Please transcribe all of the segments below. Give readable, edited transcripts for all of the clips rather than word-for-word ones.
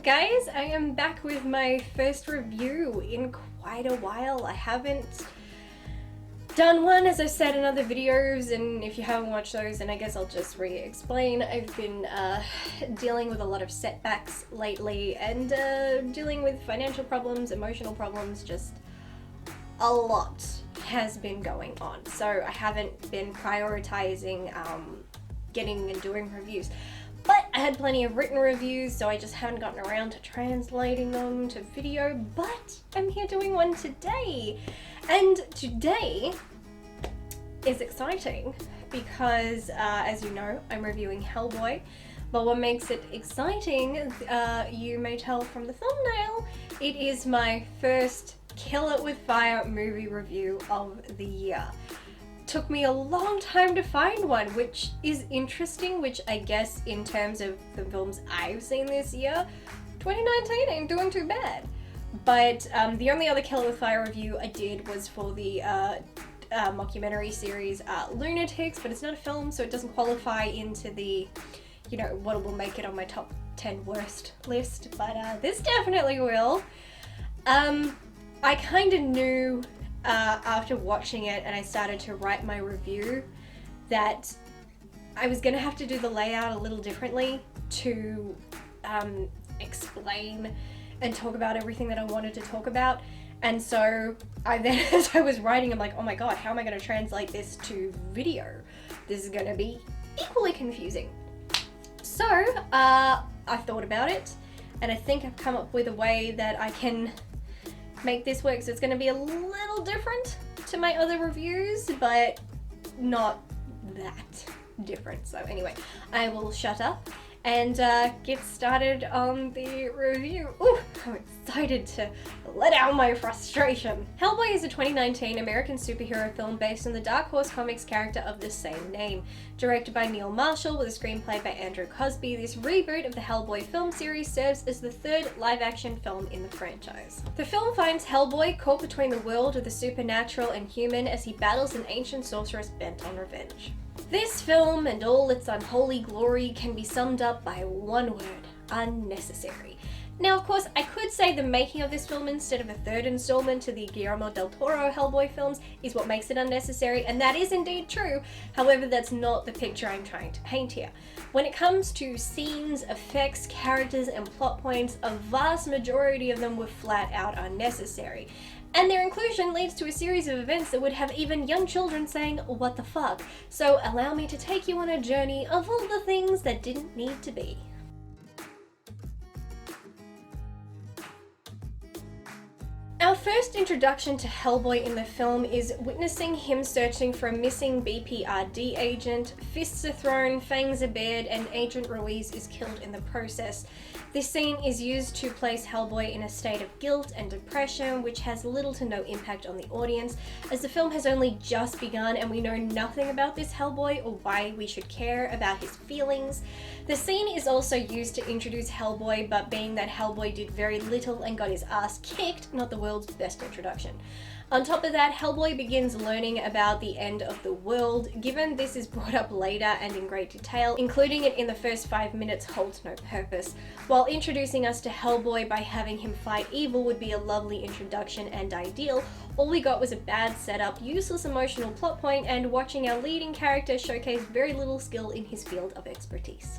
guys, I am back with my first review in quite a while. I haven't done one, as I've said in other videos, and if you haven't watched those, then I guess I'll just re-explain. I've been dealing with a lot of setbacks lately, and dealing with financial problems, emotional problems, just a lot has been going on. So I haven't been prioritizing getting and doing reviews. But I had plenty of written reviews, so I just haven't gotten around to translating them to video, but I'm here doing one today. And today is exciting because, as you know, I'm reviewing Hellboy. But what makes it exciting, you may tell from the thumbnail, it is my first Kill It With Fire movie review of the year. Took me a long time to find one, which is interesting, which I guess in terms of the films I've seen this year, 2019 ain't doing too bad. But the only other Kill It With Fire review I did was for the mockumentary series Lunatics, but it's not a film, so it doesn't qualify into the, you know, what will make it on my top 10 worst list, but this definitely will. I kind of knew after watching it and I started to write my review that I was going to have to do the layout a little differently to explain and talk about everything that I wanted to talk about. And so I then, as I was writing, I'm like, oh my god, how am I going to translate this to video? This is going to be equally confusing. So I thought about it, and I think I've come up with a way that I can make this work. So it's going to be a little different to my other reviews, but not that different. So anyway, I will shut up and get started on the review. Ooh, I'm excited to let out my frustration. Hellboy is a 2019 American superhero film based on the Dark Horse Comics character of the same name. Directed by Neil Marshall with a screenplay by Andrew Cosby, this reboot of the Hellboy film series serves as the third live-action film in the franchise. The film finds Hellboy caught between the world of the supernatural and human as he battles an ancient sorceress bent on revenge. This film and all its unholy glory can be summed up by one word: unnecessary. Now, of course, I could say the making of this film instead of a third installment to the Guillermo del Toro Hellboy films is what makes it unnecessary, and that is indeed true. However, that's not the picture I'm trying to paint here. When it comes to scenes, effects, characters, and plot points, a vast majority of them were flat out unnecessary. And their inclusion leads to a series of events that would have even young children saying, what the fuck? So allow me to take you on a journey of all the things that didn't need to be. Our first introduction to Hellboy in the film is witnessing him searching for a missing BPRD agent. Fists are thrown, fangs are bared, and Agent Ruiz is killed in the process. This scene is used to place Hellboy in a state of guilt and depression, which has little to no impact on the audience, as the film has only just begun and we know nothing about this Hellboy or why we should care about his feelings. The scene is also used to introduce Hellboy, but being that Hellboy did very little and got his ass kicked, not the world's best introduction. On top of that, Hellboy begins learning about the end of the world. Given this is brought up later and in great detail, including it in the first 5 minutes holds no purpose. While introducing us to Hellboy by having him fight evil would be a lovely introduction and ideal, all we got was a bad setup, useless emotional plot point, and watching our leading character showcase very little skill in his field of expertise.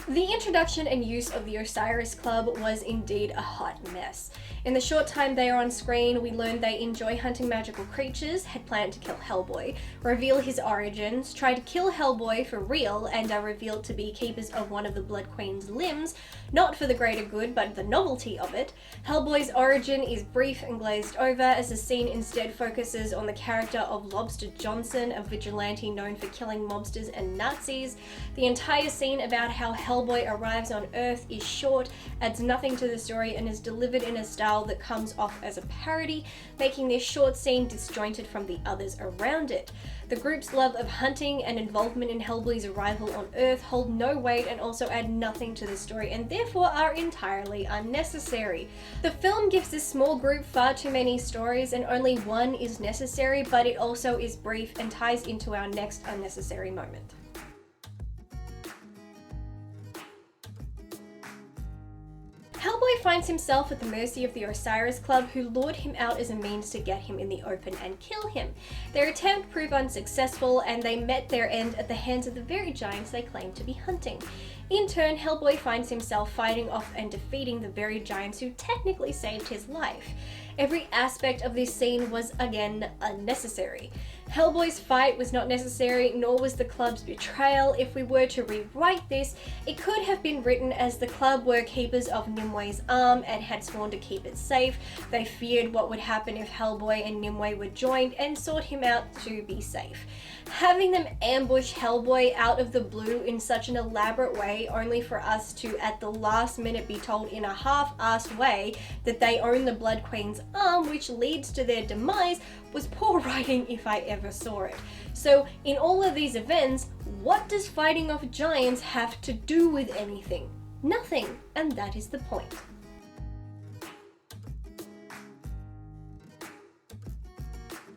The introduction and use of the Osiris Club was indeed a hot mess. In the short time they are on screen, we learn they enjoy hunting magical creatures, had planned to kill Hellboy, reveal his origins, try to kill Hellboy for real, and are revealed to be keepers of one of the Blood Queen's limbs, not for the greater good, but the novelty of it. Hellboy's origin is brief and glazed over, as the scene instead focuses on the character of Lobster Johnson, a vigilante known for killing mobsters and Nazis. The entire scene about how Hellboy arrives on Earth is short, adds nothing to the story, and is delivered in a style that comes off as a parody, making this short scene disjointed from the others around it. The group's love of hunting and involvement in Hellboy's arrival on Earth hold no weight and also add nothing to the story, and therefore are entirely unnecessary. The film gives this small group far too many stories and only one is necessary, but it also is brief and ties into our next unnecessary moment. finds himself at the mercy of the Osiris Club, who lured him out as a means to get him in the open and kill him. Their attempt proved unsuccessful, and they met their end at the hands of the very giants they claimed to be hunting. In turn, Hellboy finds himself fighting off and defeating the very giants who technically saved his life. Every aspect of this scene was, again, unnecessary. Hellboy's fight was not necessary, nor was the club's betrayal. If we were to rewrite this, it could have been written as the club were keepers of Nimwe's arm and had sworn to keep it safe. They feared what would happen if Hellboy and Nimue were joined and sought him out to be safe. Having them ambush Hellboy out of the blue in such an elaborate way, only for us to at the last minute be told in a half-assed way that they own the Blood Queen's arm, which leads to their demise, was poor writing if I ever saw it. So in all of these events, what does fighting off giants have to do with anything? Nothing, and that is the point.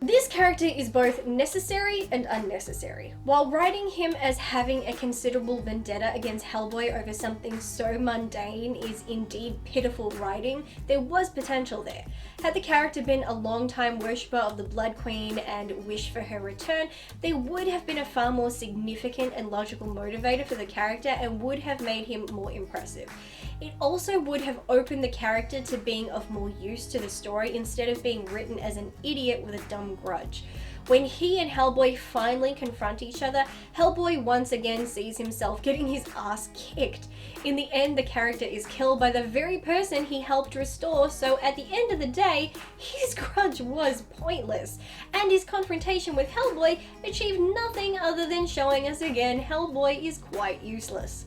This character is both necessary and unnecessary. While writing him as having a considerable vendetta against Hellboy over something so mundane is indeed pitiful writing, there was potential there. Had the character been a long-time worshipper of the Blood Queen and wished for her return, there would have been a far more significant and logical motivator for the character and would have made him more impressive. It also would have opened the character to being of more use to the story instead of being written as an idiot with a dumb grudge. When he and Hellboy finally confront each other, Hellboy once again sees himself getting his ass kicked. In the end, the character is killed by the very person he helped restore, so at the end of the day, his grudge was pointless. And his confrontation with Hellboy achieved nothing other than showing us again Hellboy is quite useless.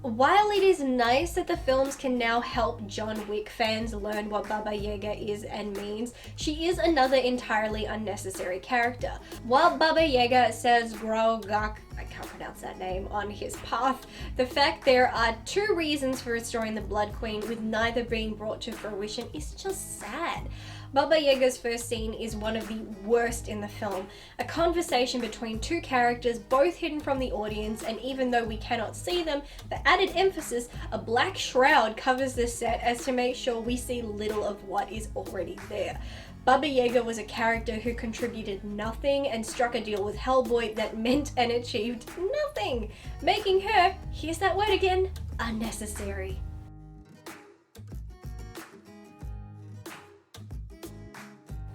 While it is nice that the films can now help John Wick fans learn what Baba Yaga is and means, she is another entirely unnecessary character. While Baba Yaga says Grogak, I can't pronounce that name, on his path, the fact there are two reasons for restoring the Blood Queen with neither being brought to fruition is just sad. Baba Yaga's first scene is one of the worst in the film. A conversation between two characters, both hidden from the audience, and even though we cannot see them, for added emphasis, a black shroud covers the set as to make sure we see little of what is already there. Baba Yaga was a character who contributed nothing and struck a deal with Hellboy that meant and achieved nothing, making her, here's that word again, unnecessary.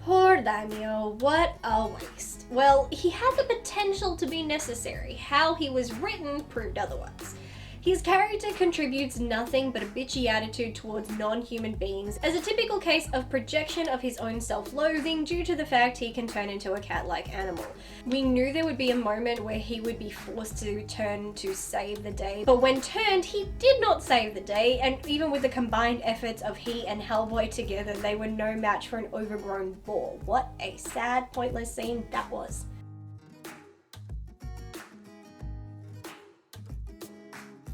Poor Daimyo, what a waste. Well, he had the potential to be necessary. How he was written proved otherwise. His character contributes nothing but a bitchy attitude towards non-human beings as a typical case of projection of his own self-loathing due to the fact he can turn into a cat-like animal. We knew there would be a moment where he would be forced to turn to save the day, but when turned, he did not save the day, and even with the combined efforts of he and Hellboy together, they were no match for an overgrown boar. What a sad, pointless scene that was.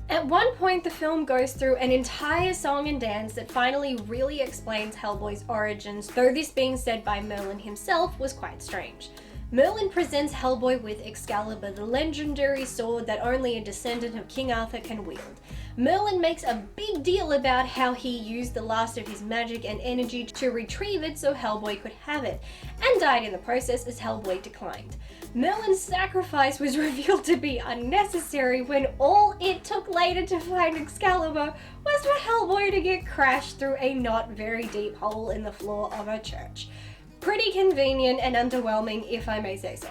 At one point, the film goes through an entire song and dance that finally really explains Hellboy's origins, though this being said by Merlin himself was quite strange. Merlin presents Hellboy with Excalibur, the legendary sword that only a descendant of King Arthur can wield. Merlin makes a big deal about how he used the last of his magic and energy to retrieve it so Hellboy could have it, and died in the process as Hellboy declined. Merlin's sacrifice was revealed to be unnecessary when all it took later to find Excalibur was for Hellboy to get crashed through a not very deep hole in the floor of a church. Pretty convenient and underwhelming, if I may say so.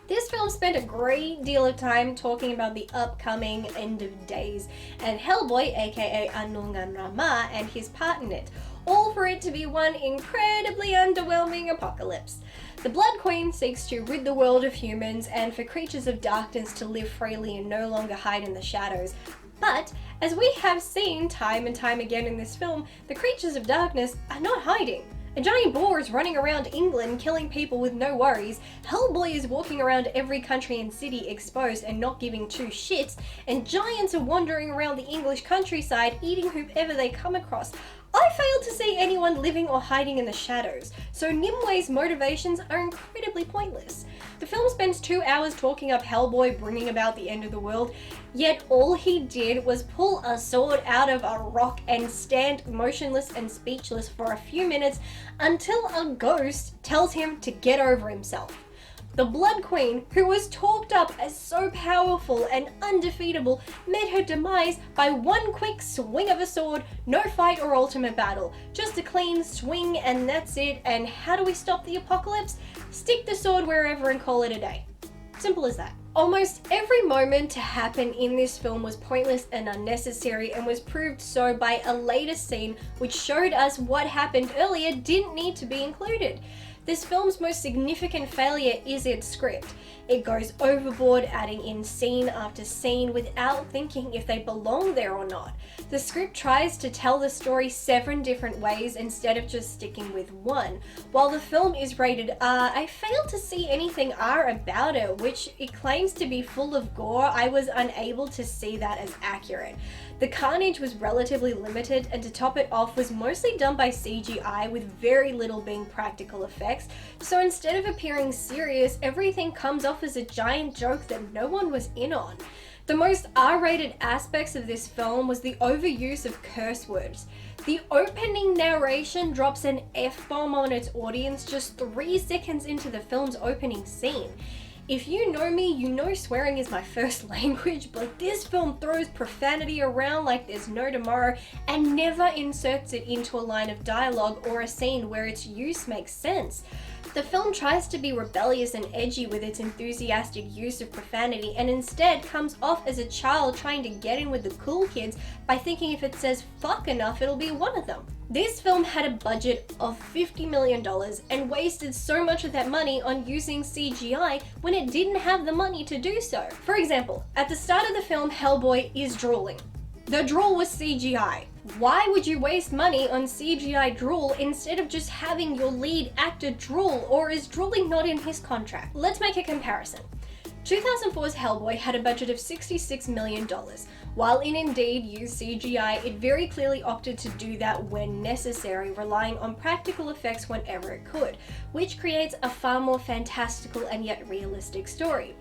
This film spent a great deal of time talking about the upcoming end of days and Hellboy, aka Anungan Rama, and his part in it, all for it to be one incredibly underwhelming apocalypse. The Blood Queen seeks to rid the world of humans and for creatures of darkness to live freely and no longer hide in the shadows. But, as we have seen time and time again in this film, the creatures of darkness are not hiding. A giant boar is running around England killing people with no worries, Hellboy is walking around every country and city exposed and not giving two shits, and giants are wandering around the English countryside eating whoever they come across. I fail to see anyone living or hiding in the shadows, so Nimwe's motivations are incredibly pointless. The film spends 2 hours talking up Hellboy bringing about the end of the world, yet all he did was pull a sword out of a rock and stand motionless and speechless for a few minutes until a ghost tells him to get over himself. The Blood Queen, who was talked up as so powerful and undefeatable, met her demise by one quick swing of a sword, no fight or ultimate battle. Just a clean swing and that's it. And how do we stop the apocalypse? Stick the sword wherever and call it a day. Simple as that. Almost every moment to happen in this film was pointless and unnecessary, and was proved so by a later scene which showed us what happened earlier didn't need to be included. This film's most significant failure is its script. It goes overboard, adding in scene after scene without thinking if they belong there or not. The script tries to tell the story 7 different ways instead of just sticking with one. While the film is rated R, I failed to see anything R about it, which it claims to be full of gore. I was unable to see that as accurate. The carnage was relatively limited, and to top it off was mostly done by CGI with very little being practical effects, so instead of appearing serious, everything comes off as a giant joke that no one was in on. The most R-rated aspects of this film was the overuse of curse words. The opening narration drops an F-bomb on its audience just 3 seconds into the film's opening scene. If you know me, you know swearing is my first language, but this film throws profanity around like there's no tomorrow and never inserts it into a line of dialogue or a scene where its use makes sense. The film tries to be rebellious and edgy with its enthusiastic use of profanity, and instead comes off as a child trying to get in with the cool kids by thinking if it says fuck enough, it'll be one of them. This film had a budget of $50 million and wasted so much of that money on using CGI when it didn't have the money to do so. For example, at the start of the film, Hellboy is drooling. The drool was CGI. Why would you waste money on CGI drool instead of just having your lead actor drool, or is drooling not in his contract? Let's make a comparison. 2004's Hellboy had a budget of $66 million. While it indeed used CGI, it very clearly opted to do that when necessary, relying on practical effects whenever it could, which creates a far more fantastical and yet realistic story.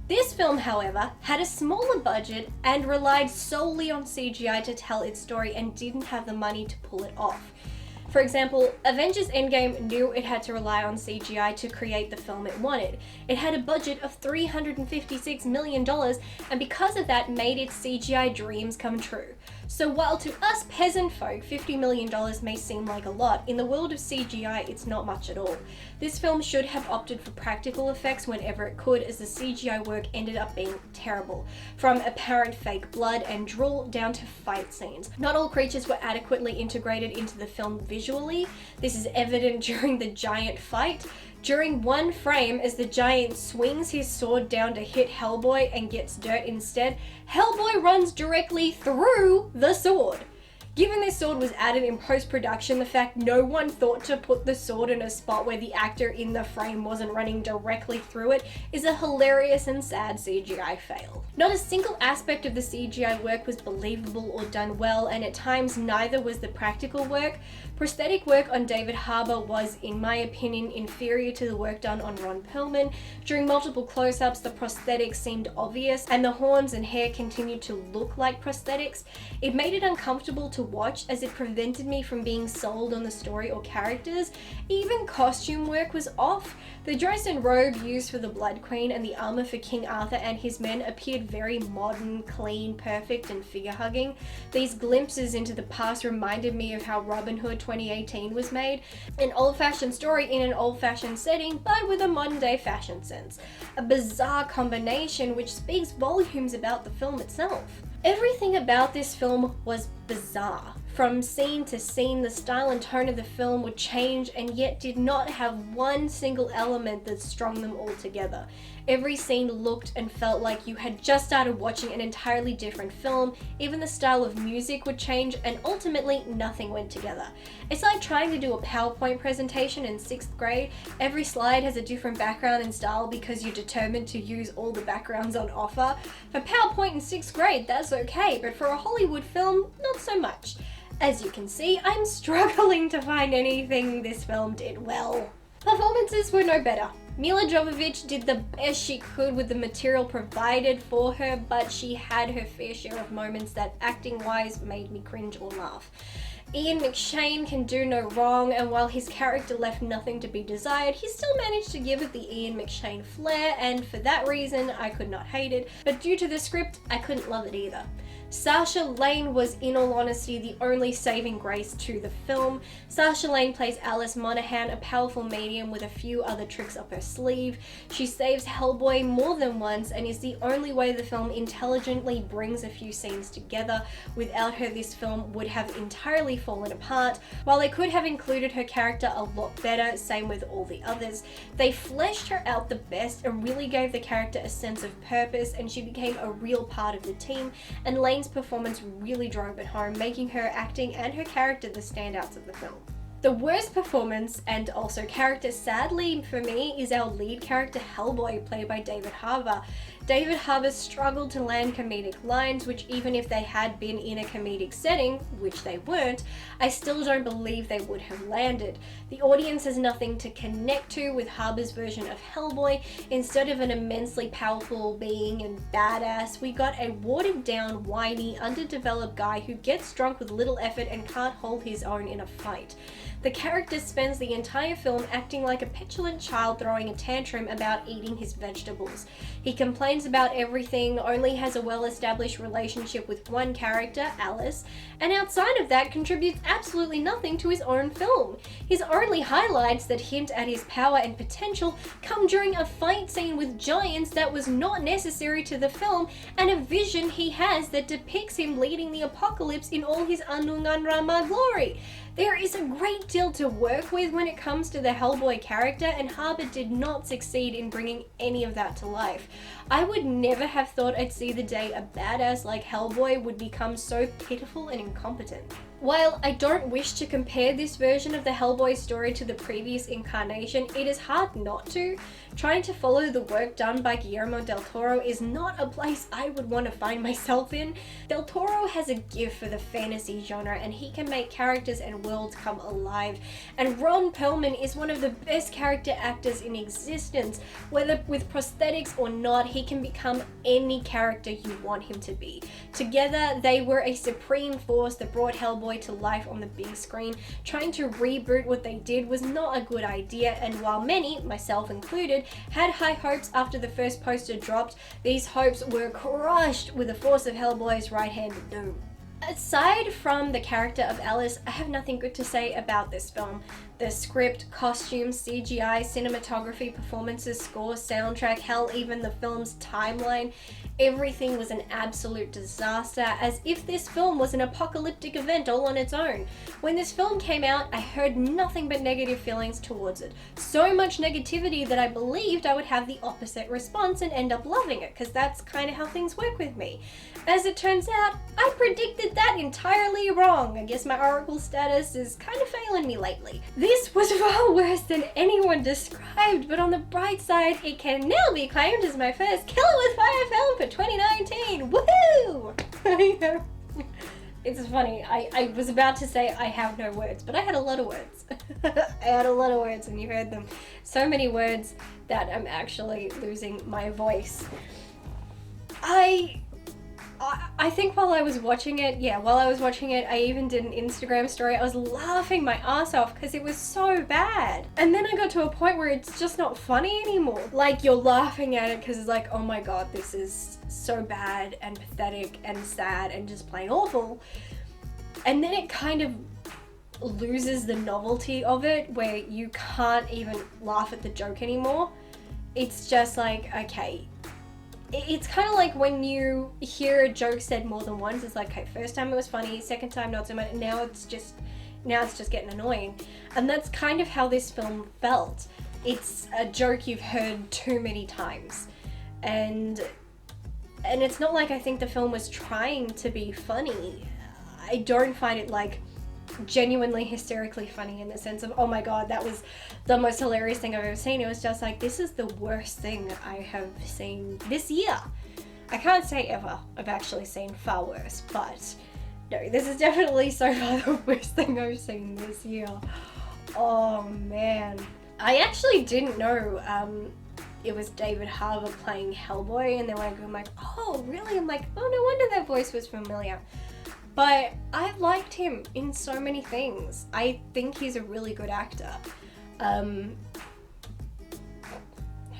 This film, however, had a smaller budget and relied solely on CGI to tell its story and didn't have the money to pull it off. For example, Avengers Endgame knew it had to rely on CGI to create the film it wanted. It had a budget of $356 million, and because of that made its CGI dreams come true. So while to us peasant folk $50 million may seem like a lot, in the world of CGI it's not much at all. This film should have opted for practical effects whenever it could, as the CGI work ended up being terrible, from apparent fake blood and drool down to fight scenes. Not all creatures were adequately integrated into the film visually. This is evident during the giant fight. During one frame, as the giant swings his sword down to hit Hellboy and gets dirt instead, Hellboy runs directly through the sword. Given this sword was added in post-production, the fact no one thought to put the sword in a spot where the actor in the frame wasn't running directly through it is a hilarious and sad CGI fail. Not a single aspect of the CGI work was believable or done well, and at times neither was the practical work. Prosthetic work on David Harbour was, in my opinion, inferior to the work done on Ron Perlman. During multiple close-ups, the prosthetics seemed obvious, and the horns and hair continued to look like prosthetics. It made it uncomfortable to watch, as it prevented me from being sold on the story or characters. Even costume work was off. The dress and robe used for the Blood Queen and the armor for King Arthur and his men appeared very modern, clean, perfect, and figure-hugging. These glimpses into the past reminded me of how Robin Hood 2018 was made, an old-fashioned story in an old-fashioned setting, but with a modern-day fashion sense. A bizarre combination which speaks volumes about the film itself. Everything about this film was bizarre. From scene to scene, the style and tone of the film would change and yet did not have one single element that strung them all together. Every scene looked and felt like you had just started watching an entirely different film. Even the style of music would change, and ultimately nothing went together. It's like trying to do a PowerPoint presentation in 6th grade. Every slide has a different background and style because you're determined to use all the backgrounds on offer. For PowerPoint in 6th grade, that's okay, but for a Hollywood film, not so much. As you can see, I'm struggling to find anything this film did well. Performances were no better. Milla Jovovich did the best she could with the material provided for her, but she had her fair share of moments that acting-wise made me cringe or laugh. Ian McShane can do no wrong, and while his character left nothing to be desired, he still managed to give it the Ian McShane flair, and for that reason I could not hate it, but due to the script, I couldn't love it either. Saoirse Lane was, in all honesty, the only saving grace to the film. Saoirse Lane plays Alice Monaghan, a powerful medium with a few other tricks up her sleeve. She saves Hellboy more than once and is the only way the film intelligently brings a few scenes together. Without her, this film would have entirely fallen apart. While they could have included her character a lot better, same with all the others, they fleshed her out the best and really gave the character a sense of purpose, and she became a real part of the team, and Lane's performance really drove it home, making her acting and her character the standouts of the film. The worst performance, and also character sadly for me, is our lead character Hellboy, played by David Harbour. David Harbour struggled to land comedic lines, which even if they had been in a comedic setting, which they weren't, I still don't believe they would have landed. The audience has nothing to connect to with Harbour's version of Hellboy. Instead of an immensely powerful being and badass, we got a watered down, whiny, underdeveloped guy who gets drunk with little effort and can't hold his own in a fight. The character spends the entire film acting like a petulant child throwing a tantrum about eating his vegetables. He complains about everything, only has a well-established relationship with one character, Alice, and outside of that contributes absolutely nothing to his own film. His only highlights that hint at his power and potential come during a fight scene with giants that was not necessary to the film, and a vision he has that depicts him leading the apocalypse in all his Anungan Rama glory. There is a great deal to work with when it comes to the Hellboy character, and Harbour did not succeed in bringing any of that to life. I would never have thought I'd see the day a badass like Hellboy would become so pitiful and incompetent. While I don't wish to compare this version of the Hellboy story to the previous incarnation, it is hard not to. Trying to follow the work done by Guillermo del Toro is not a place I would want to find myself in. Del Toro has a gift for the fantasy genre, and he can make characters and worlds come alive. And Ron Perlman is one of the best character actors in existence. Whether with prosthetics or not, he can become any character you want him to be. Together, they were a supreme force that brought Hellboy to life on the big screen. Trying to reboot what they did was not a good idea, and while many, myself included, had high hopes after the first poster dropped, these hopes were crushed with the force of Hellboy's right-handed doom. Aside from the character of Alice, I have nothing good to say about this film. The script, costumes, CGI, cinematography, performances, score, soundtrack, hell, even the film's timeline, everything was an absolute disaster, as if this film was an apocalyptic event all on its own. When this film came out, I heard nothing but negative feelings towards it. So much negativity that I believed I would have the opposite response and end up loving it, because that's kind of how things work with me. As it turns out, I predicted that entirely wrong. I guess my oracle status is kind of failing me lately. This was far worse than anyone described, but on the bright side, it can now be claimed as my first Kill It With Fire film for 2019. Woohoo! It's funny, I was about to say I have no words, but I had a lot of words. I had a lot of words and you heard them. So many words that I'm actually losing my voice. I think while I was watching it, I even did an Instagram story. I was laughing my ass off because it was so bad. And then I got to a point where it's just not funny anymore. Like, you're laughing at it because it's like, oh my god, this is so bad and pathetic and sad and just plain awful. And then it kind of loses the novelty of it, where you can't even laugh at the joke anymore. It's just like, okay. It's kind of like when you hear a joke said more than once. It's like, okay, first time it was funny, second time not so much, and now it's just getting annoying. And that's kind of how this film felt. It's a joke you've heard too many times. And it's not like I think the film was trying to be funny. I don't find it like genuinely hysterically funny in the sense of, oh my god, that was the most hilarious thing I've ever seen. It was just like, this is the worst thing I have seen this year. I can't say ever. I've actually seen far worse, but no, this is definitely so far the worst thing I've seen this year. Oh man. I actually didn't know it was David Harbour playing Hellboy, and then when I'm like, oh really? I'm like, oh, no wonder that voice was familiar. But I've liked him in so many things. I think he's a really good actor. I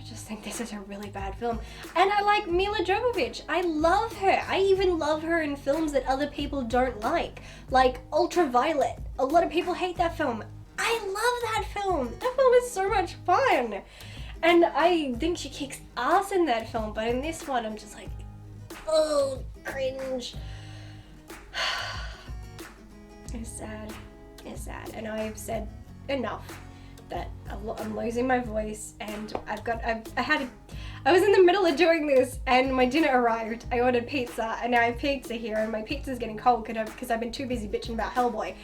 just think this is a really bad film. And I like Mila Jovovich. I love her. I even love her in films that other people don't like Ultraviolet. A lot of people hate that film. I love that film. That film is so much fun. And I think she kicks ass in that film, but in this one I'm just like, oh, cringe. It's sad. It's sad. And I've said enough that I'm losing my voice, and I was in the middle of doing this and my dinner arrived. I ordered pizza and now I have pizza here, and my pizza's getting cold because I've been too busy bitching about Hellboy.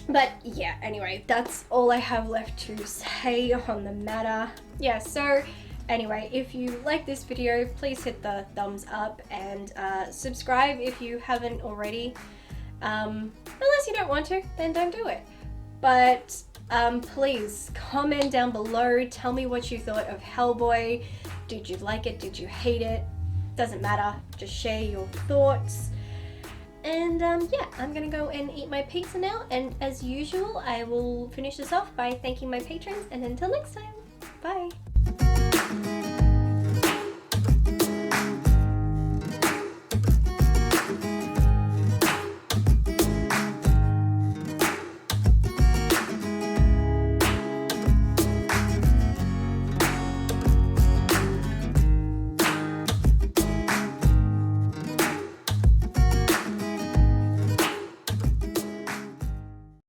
But yeah, anyway, that's all I have left to say on the matter. Yeah, so anyway, if you like this video, please hit the thumbs up and subscribe if you haven't already. Unless you don't want to, then don't do it. But please comment down below, tell me what you thought of Hellboy. Did you like it? Did you hate it? Doesn't matter, just share your thoughts. And yeah, I'm gonna go and eat my pizza now, and as usual I will finish this off by thanking my patrons, and until next time, bye!